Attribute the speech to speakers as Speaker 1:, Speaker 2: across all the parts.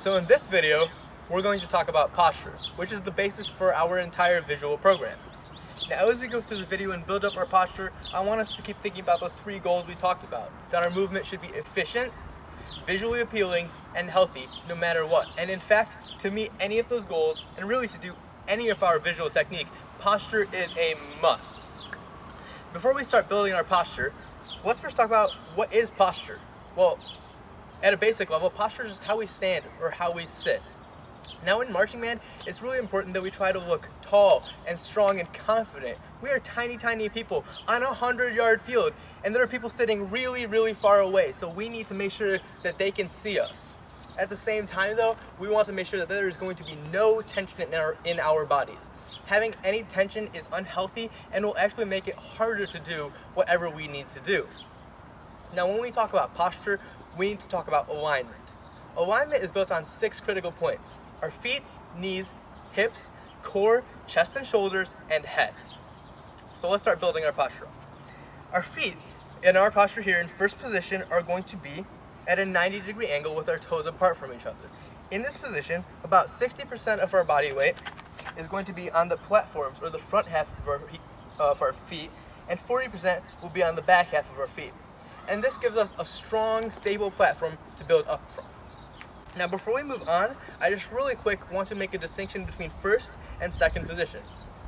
Speaker 1: So in this video, we're going to talk about posture, which is the basis for our entire visual program. Now as we go through the video and build up our posture, I want us to keep thinking about those three goals we talked about. That our movement should be efficient, visually appealing, and healthy no matter what. And in fact, to meet any of those goals, and really to do any of our visual technique, posture is a must. Before we start building our posture, let's first talk about what is posture. Well, at a basic level, posture is just how we stand or how we sit. Now in marching band, it's really important that we try to look tall and strong and confident. We are tiny people on a 100-yard field, and there are people sitting really far away, so we need to make sure that they can see us. At the same time though, we want to make sure that there is going to be no tension in our bodies. Having any tension is unhealthy and will actually make it harder to do whatever we need to do. Now when we talk about posture, we need to talk about alignment. Alignment is built on 6 critical points: our feet, knees, hips, core, chest and shoulders, and head. So let's start building our posture. Our feet in our posture here in first position are going to be at a 90-degree angle with our toes apart from each other. In this position, about 60% of our body weight is going to be on the platforms or the front half of our feet, and 40% will be on the back half of our feet. And this gives us a strong, stable platform to build up from. Now before we move on, I just really quick want to make a distinction between first and second position.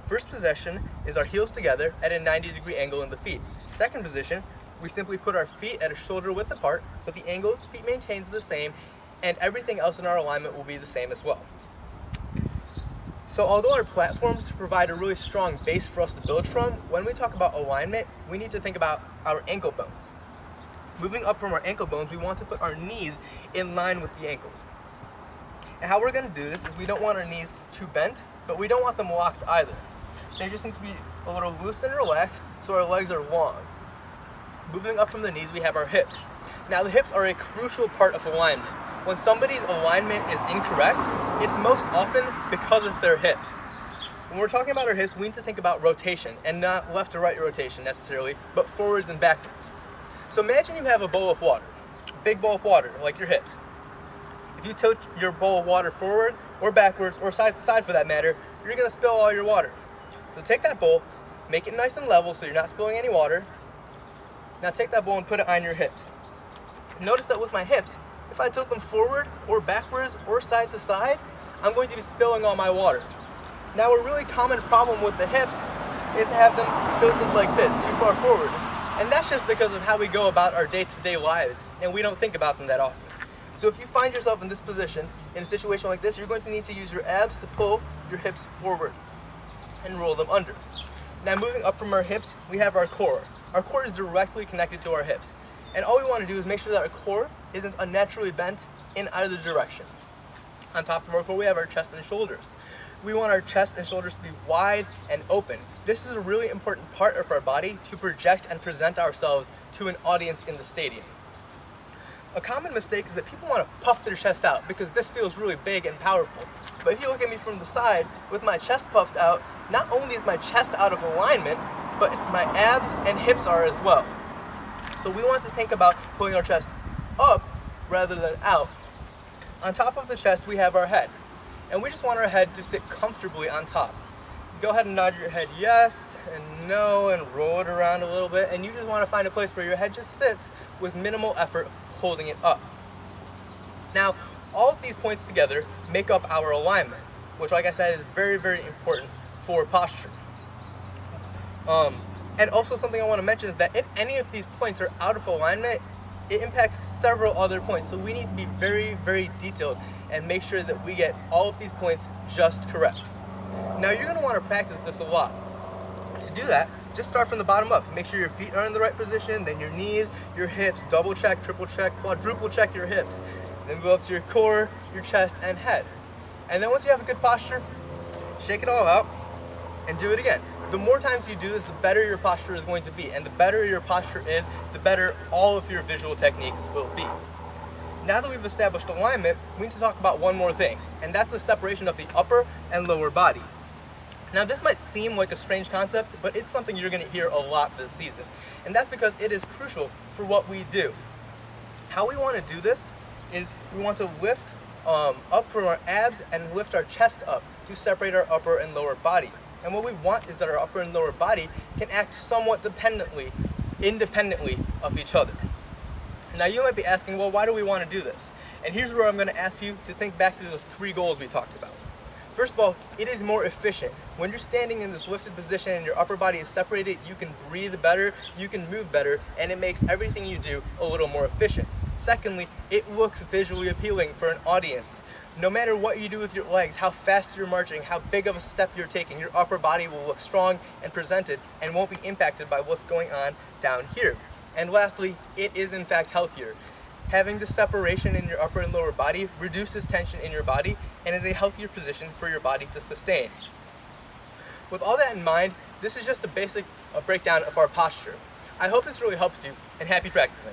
Speaker 1: First position is our heels together at a 90-degree angle in the feet. Second position, we simply put our feet at a shoulder width apart, but the angle of the feet maintains the same, and everything else in our alignment will be the same as well. So although our platforms provide a really strong base for us to build from, when we talk about alignment, we need to think about our ankle bones. Moving up from our ankle bones, we want to put our knees in line with the ankles. And how we're going to do this is we don't want our knees too bent, but we don't want them locked either. They just need to be a little loose and relaxed so our legs are long. Moving up from the knees, we have our hips. Now the hips are a crucial part of alignment. When somebody's alignment is incorrect, it's most often because of their hips. When we're talking about our hips, we need to think about rotation, and not left to right rotation necessarily, but forwards and backwards. So imagine you have a bowl of water, a big bowl of water, like your hips. If you tilt your bowl of water forward or backwards, or side to side for that matter, you're going to spill all your water. So take that bowl, make it nice and level so you're not spilling any water. Now take that bowl and put it on your hips. Notice that with my hips, if I tilt them forward or backwards or side to side, I'm going to be spilling all my water. Now a really common problem with the hips is to have them tilted like this, too far forward. And that's just because of how we go about our day-to-day lives, and we don't think about them that often. So if you find yourself in this position, in a situation like this, you're going to need to use your abs to pull your hips forward and roll them under. Now moving up from our hips, we have our core. Our core is directly connected to our hips. And all we want to do is make sure that our core isn't unnaturally bent in either direction. On top of our core, we have our chest and shoulders. We want our chest and shoulders to be wide and open. This is a really important part of our body to project and present ourselves to an audience in the stadium. A common mistake is that people want to puff their chest out because this feels really big and powerful. But if you look at me from the side with my chest puffed out, not only is my chest out of alignment, but my abs and hips are as well. So we want to think about pulling our chest up rather than out. On top of the chest, we have our head. And we just want our head to sit comfortably on top. Go ahead and nod your head yes and no and roll it around a little bit, and you just want to find a place where your head just sits with minimal effort holding it up. Now, all of these points together make up our alignment, which like I said is very important for posture. And also something I want to mention is that if any of these points are out of alignment, it impacts several other points. So we need to be very detailed and make sure that we get all of these points just correct. Now you're going to want to practice this a lot. To do that, just start from the bottom up. Make sure your feet are in the right position, then your knees, your hips, double check, triple check, quadruple check your hips. Then go up to your core, your chest, and head. And then once you have a good posture, shake it all out and do it again. The more times you do this, the better your posture is going to be. And the better your posture is, the better all of your visual technique will be. Now that we've established alignment, we need to talk about one more thing, and that's the separation of the upper and lower body. Now this might seem like a strange concept, but it's something you're going to hear a lot this season. And that's because it is crucial for what we do. How we want to do this is we want to lift up from our abs and lift our chest up to separate our upper and lower body. And what we want is that our upper and lower body can act somewhat independently of each other. Now you might be asking, well, why do we want to do this? And here's where I'm going to ask you to think back to those 3 goals we talked about. First of all, it is more efficient. When you're standing in this lifted position and your upper body is separated, you can breathe better, you can move better, and it makes everything you do a little more efficient. Secondly, it looks visually appealing for an audience. No matter what you do with your legs, how fast you're marching, how big of a step you're taking, your upper body will look strong and presented and won't be impacted by what's going on down here. And lastly, it is in fact healthier. Having the separation in your upper and lower body reduces tension in your body and is a healthier position for your body to sustain. With all that in mind, this is just a basic breakdown of our posture. I hope this really helps you, and happy practicing.